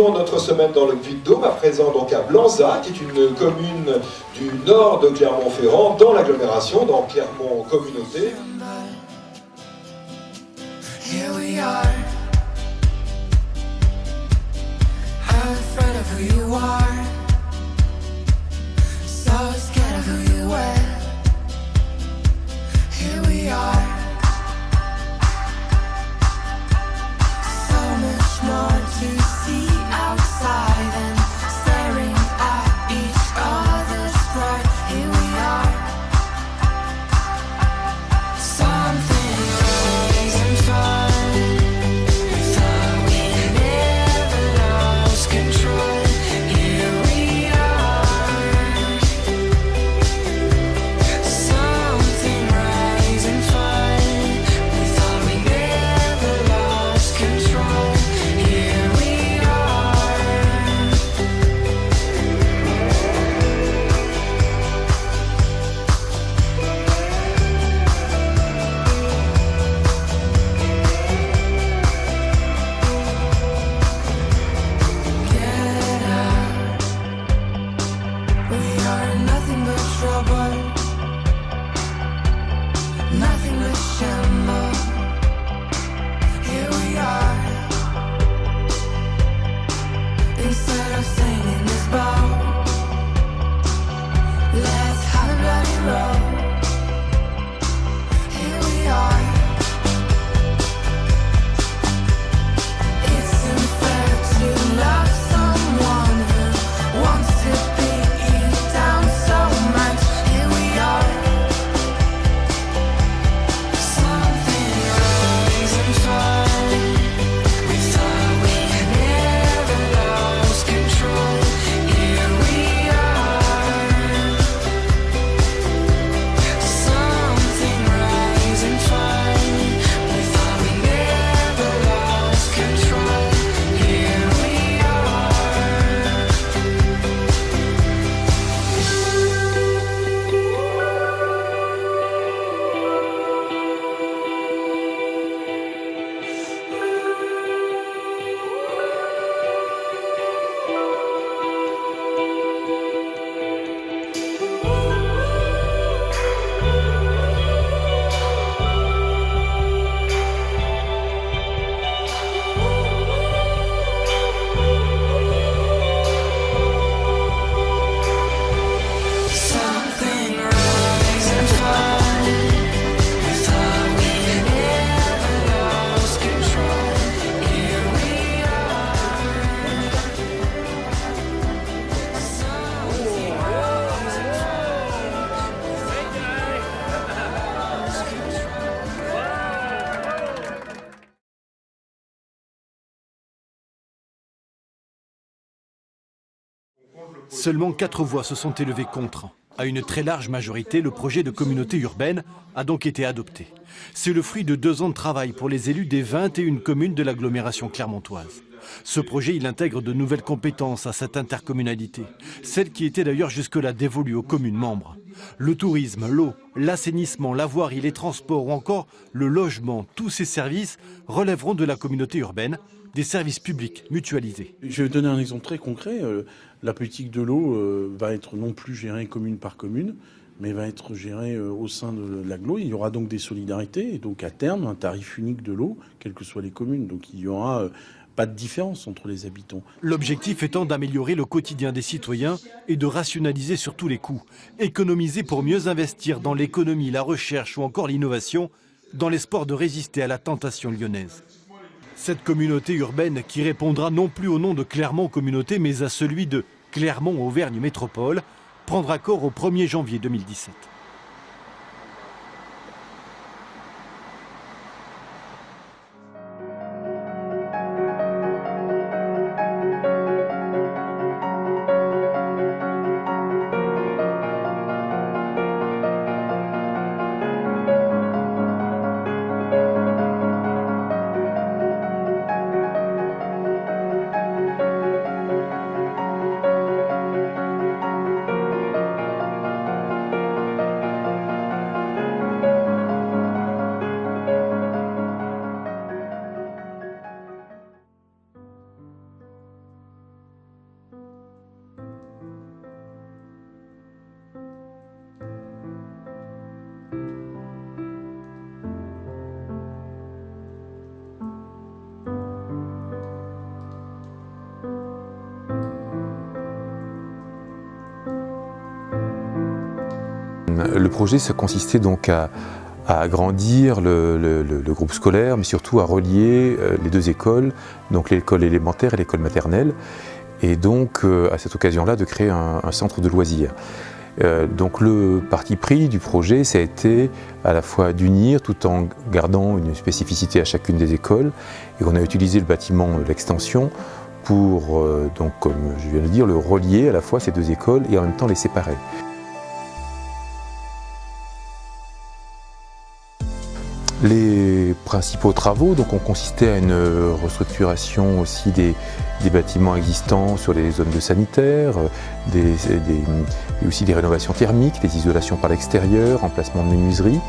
poursuivons notre semaine dans le Puy-de-Dôme, à présent donc à Blanza, qui est une commune du nord de Clermont-Ferrand, dans l'agglomération, dans Clermont Communauté. Here we are, afraid of who you are, so scared of who you were. Here we are, so much more to see outside than staring at each other's pride. Here we are, something rise and fall. We thought we never lost control. Here we are, something rise and fall. We thought we never lost control. Here we are. Get out. We are nothing but trouble, nothing but shambles. Here we are, instead of staying in this boat, let's have a bloody roll. Here we are. It's unfair to love someone who wants to beat you down so much. Here we are, something rise and fall. We thought we never lost control. Here we are, something rise and fall. We thought we never lost control. Here we are. Something rise and fall. We thought we never lost control. Here we are. Something rise and fall. We thought we never lost control. Seulement 4 voix se sont élevées contre. À une très large majorité, le projet de communauté urbaine a donc été adopté. C'est le fruit de 2 ans de travail pour les élus des 21 communes de l'agglomération clermontoise. Ce projet, il intègre de nouvelles compétences à cette intercommunalité, celles qui étaient d'ailleurs jusque-là dévolues aux communes membres. Le tourisme, l'eau, l'assainissement, la voirie, les transports ou encore le logement, tous ces services relèveront de la communauté urbaine, des services publics mutualisés. Je vais vous donner un exemple très concret. La politique de l'eau va être non plus gérée commune par commune, mais va être gérée au sein de l'agglo. Il y aura donc des solidarités et donc à terme un tarif unique de l'eau, quelles que soient les communes. Donc il y aura pas de différence entre les habitants. L'objectif étant d'améliorer le quotidien des citoyens et de rationaliser surtout les coûts. Économiser pour mieux investir dans l'économie, la recherche ou encore l'innovation, dans l'espoir de résister à la tentation lyonnaise. Cette communauté urbaine qui répondra non plus au nom de Clermont Communauté mais à celui de Clermont Auvergne Métropole prendra corps au 1er janvier 2017. Le projet, ça consistait donc à agrandir le groupe scolaire, mais surtout à relier les deux écoles, donc l'école élémentaire et l'école maternelle, et donc à cette occasion-là de créer un centre de loisirs. Donc le parti pris du projet, ça a été à la fois d'unir tout en gardant une spécificité à chacune des écoles, et on a utilisé le bâtiment de l'extension pour, donc, comme je viens de dire, le relier à la fois ces deux écoles et en même temps les séparer. Les principaux travaux donc, ont consisté à une restructuration aussi des bâtiments existants sur les zones de sanitaire, et aussi des rénovations thermiques, des isolations par l'extérieur, emplacement de menuiserie.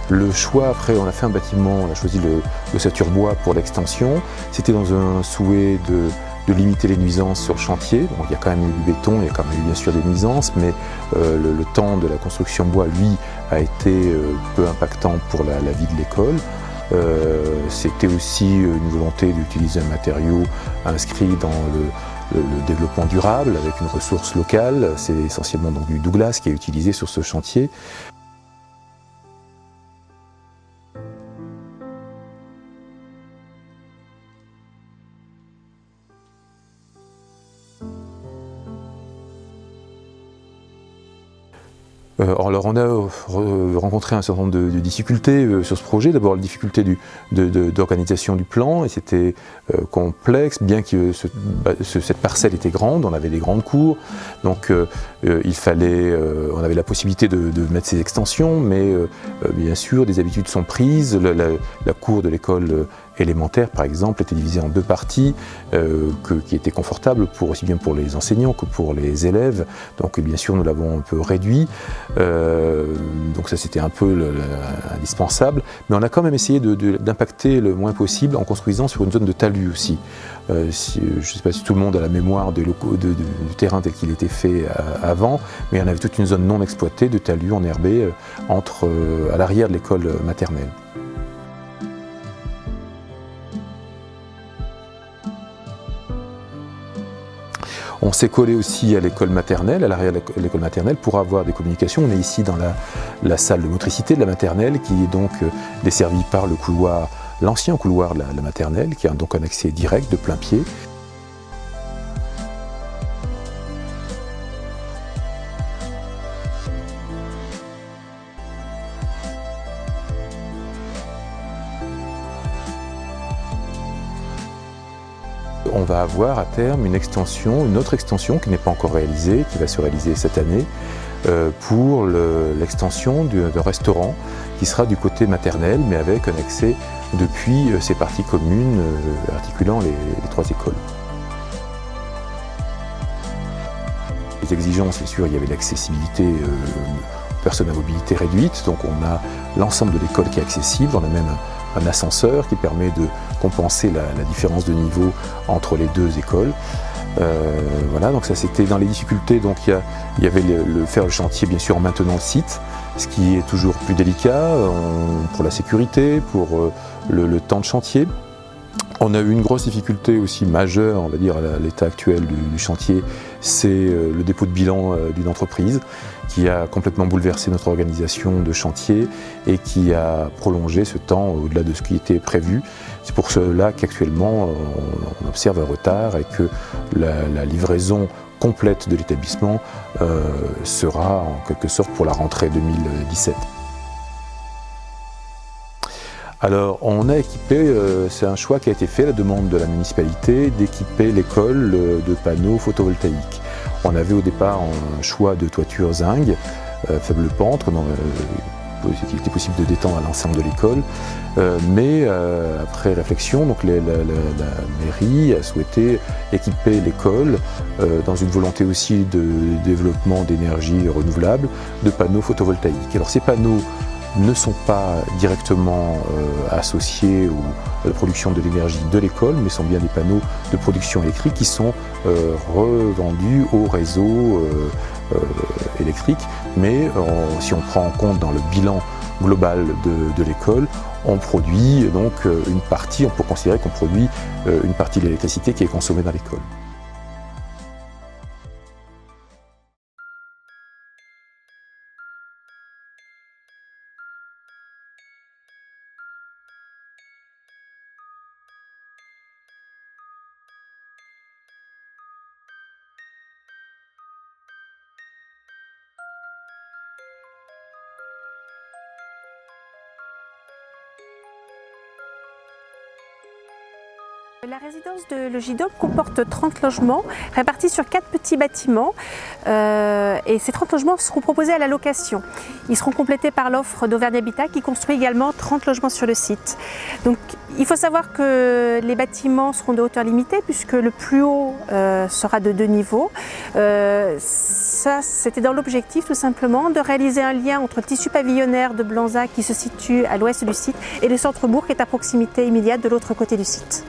Le choix, après, on a fait un bâtiment, on a choisi le Satur Bois pour l'extension. C'était dans un souhait de limiter les nuisances sur le chantier. Donc, il y a quand même eu du béton, il y a quand même eu bien sûr des nuisances, mais le temps de la construction bois, lui, a été peu impactant pour la vie de l'école. C'était aussi une volonté d'utiliser un matériau inscrit dans le développement durable, avec une ressource locale. C'est essentiellement donc du Douglas qui est utilisé sur ce chantier. Alors on a rencontré un certain nombre de difficultés sur ce projet. D'abord la difficulté d'organisation du plan, et c'était complexe, bien que cette parcelle était grande, on avait des grandes cours, donc on avait la possibilité de mettre ces extensions, mais bien sûr des habitudes sont prises. La cour de l'école élémentaire, par exemple, était divisée en deux parties qui étaient confortables aussi bien pour les enseignants que pour les élèves. Donc bien sûr, nous l'avons un peu réduit. Donc ça, c'était un peu indispensable. Mais on a quand même essayé d'impacter le moins possible en construisant sur une zone de talus aussi. Je ne sais pas si tout le monde a la mémoire des locaux du terrain tel qu'il était fait avant, mais on avait toute une zone non exploitée de talus enherbés à l'arrière de l'école maternelle. On s'est collé aussi à l'école maternelle, à l'arrière de l'école maternelle, pour avoir des communications. On est ici dans la salle de motricité de la maternelle, qui est donc desservie par l'ancien couloir de la maternelle, qui a donc un accès direct de plein pied. On va avoir à terme une autre extension qui n'est pas encore réalisée, qui va se réaliser cette année, pour l'extension d'un restaurant qui sera du côté maternel, mais avec un accès depuis ces parties communes articulant les trois écoles. Les exigences, bien sûr, il y avait l'accessibilité aux personnes à mobilité réduite, donc on a l'ensemble de l'école qui est accessible, on a même un ascenseur qui permet de compenser la différence de niveau entre les deux écoles. Voilà, donc ça c'était dans les difficultés, donc il y avait faire le chantier bien sûr en maintenant le site, ce qui est toujours plus délicat pour la sécurité, pour le temps de chantier. On a eu une grosse difficulté aussi majeure, on va dire, à l'état actuel du chantier, c'est le dépôt de bilan d'une entreprise qui a complètement bouleversé notre organisation de chantier et qui a prolongé ce temps au-delà de ce qui était prévu. C'est pour cela qu'actuellement on observe un retard et que la livraison complète de l'établissement sera en quelque sorte pour la rentrée 2017. Alors on a équipé, c'est un choix qui a été fait à la demande de la municipalité, d'équiper l'école de panneaux photovoltaïques. On avait au départ un choix de toiture zinc, faible pente, qu'il était possible de détendre à l'ensemble de l'école, mais après réflexion, donc la mairie a souhaité équiper l'école dans une volonté aussi de développement d'énergie renouvelable, de panneaux photovoltaïques. Alors ces panneaux ne sont pas directement associés à la production de l'énergie de l'école, mais sont bien des panneaux de production électrique qui sont revendus au réseau électrique. Mais si on prend en compte dans le bilan global de l'école, on produit donc une partie, on peut considérer qu'on produit une partie de l'électricité qui est consommée dans l'école. La résidence de Logidome comporte 30 logements répartis sur 4 petits bâtiments et ces 30 logements seront proposés à la location. Ils seront complétés par l'offre d'Auvergne Habitat qui construit également 30 logements sur le site. Donc il faut savoir que les bâtiments seront de hauteur limitée puisque le plus haut sera de 2 niveaux. Ça, c'était dans l'objectif tout simplement de réaliser un lien entre le tissu pavillonnaire de Blanza qui se situe à l'ouest du site et le centre-bourg qui est à proximité immédiate de l'autre côté du site.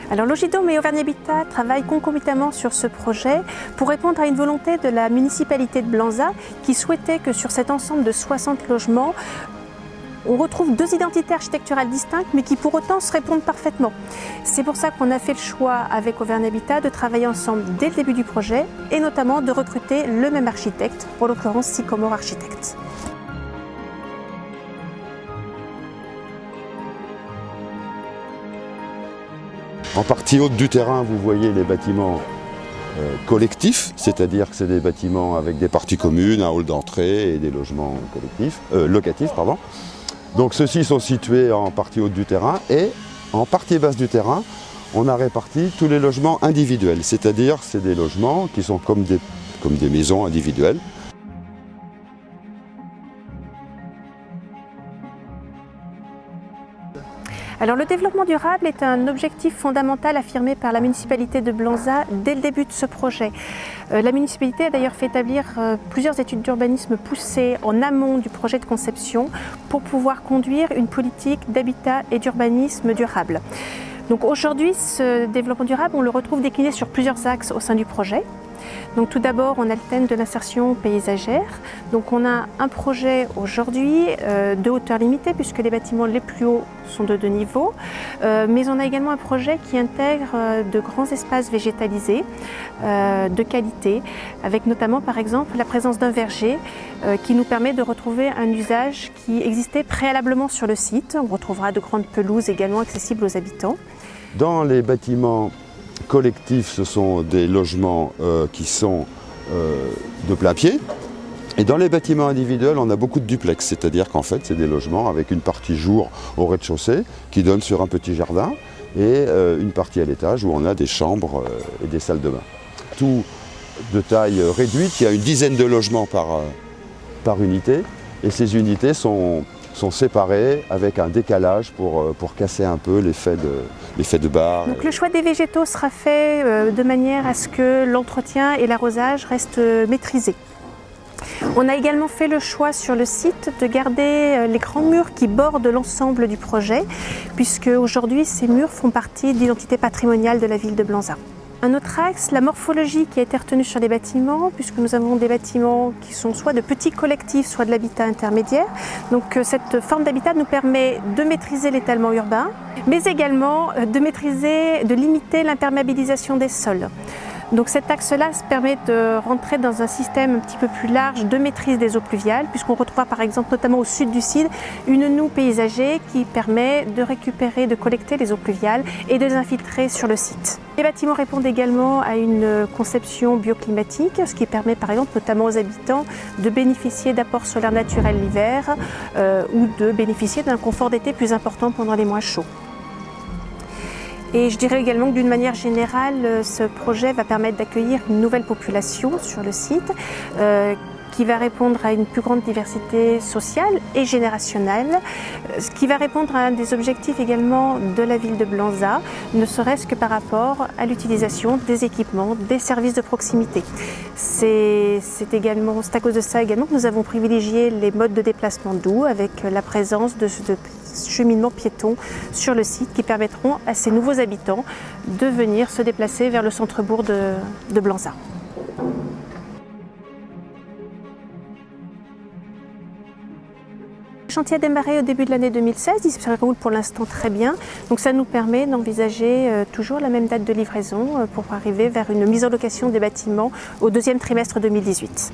Alors Logidome et Auvergne Habitat travaillent concomitamment sur ce projet pour répondre à une volonté de la municipalité de Blanza qui souhaitait que sur cet ensemble de 60 logements, on retrouve 2 identités architecturales distinctes mais qui pour autant se répondent parfaitement. C'est pour ça qu'on a fait le choix avec Auvergne Habitat de travailler ensemble dès le début du projet et notamment de recruter le même architecte, pour l'occurrence Sycomore Architectes. En partie haute du terrain, vous voyez les bâtiments collectifs, c'est-à-dire que c'est des bâtiments avec des parties communes, un hall d'entrée et des logements locatifs. Donc ceux-ci sont situés en partie haute du terrain et en partie basse du terrain, on a réparti tous les logements individuels, c'est-à-dire c'est des logements qui sont comme des maisons individuelles. Alors le développement durable est un objectif fondamental affirmé par la municipalité de Blanza dès le début de ce projet. La municipalité a d'ailleurs fait établir plusieurs études d'urbanisme poussées en amont du projet de conception pour pouvoir conduire une politique d'habitat et d'urbanisme durable. Donc aujourd'hui, ce développement durable, on le retrouve décliné sur plusieurs axes au sein du projet. Donc tout d'abord, on a le thème de l'insertion paysagère. Donc on a un projet aujourd'hui de hauteur limitée puisque les bâtiments les plus hauts sont de 2 niveaux. Mais on a également un projet qui intègre de grands espaces végétalisés de qualité, avec notamment par exemple la présence d'un verger qui nous permet de retrouver un usage qui existait préalablement sur le site. On retrouvera de grandes pelouses également accessibles aux habitants. Dans les bâtiments collectifs, ce sont des logements qui sont de plein pied. Et dans les bâtiments individuels, on a beaucoup de duplex, c'est-à-dire qu'en fait, c'est des logements avec une partie jour au rez-de-chaussée qui donne sur un petit jardin et une partie à l'étage où on a des chambres et des salles de bain. Tout de taille réduite, il y a une dizaine de logements par unité et ces unités sont séparées avec un décalage pour casser un peu l'effet de bar. Donc le choix des végétaux sera fait de manière à ce que l'entretien et l'arrosage restent maîtrisés. On a également fait le choix sur le site de garder les grands murs qui bordent l'ensemble du projet, puisque aujourd'hui ces murs font partie de l'identité patrimoniale de la ville de Blanza. Un autre axe, la morphologie qui a été retenue sur les bâtiments, puisque nous avons des bâtiments qui sont soit de petits collectifs, soit de l'habitat intermédiaire. Donc cette forme d'habitat nous permet de maîtriser l'étalement urbain, mais également de limiter l'imperméabilisation des sols. Donc cet axe-là permet de rentrer dans un système un petit peu plus large de maîtrise des eaux pluviales, puisqu'on retrouvera par exemple notamment au sud du site une noue paysagée qui permet de récupérer, de collecter les eaux pluviales et de les infiltrer sur le site. Les bâtiments répondent également à une conception bioclimatique, ce qui permet par exemple notamment aux habitants de bénéficier d'apports solaires naturels l'hiver ou de bénéficier d'un confort d'été plus important pendant les mois chauds. Et je dirais également que d'une manière générale, ce projet va permettre d'accueillir une nouvelle population sur le site qui va répondre à une plus grande diversité sociale et générationnelle, ce qui va répondre à un des objectifs également de la ville de Blanza, ne serait-ce que par rapport à l'utilisation des équipements, des services de proximité. C'est à cause de ça également que nous avons privilégié les modes de déplacement doux avec la présence de cheminements piétons sur le site qui permettront à ces nouveaux habitants de venir se déplacer vers le centre-bourg de Blanza. Le chantier a démarré au début de l'année 2016, il se roule pour l'instant très bien. Donc ça nous permet d'envisager toujours la même date de livraison pour arriver vers une mise en location des bâtiments au deuxième trimestre 2018.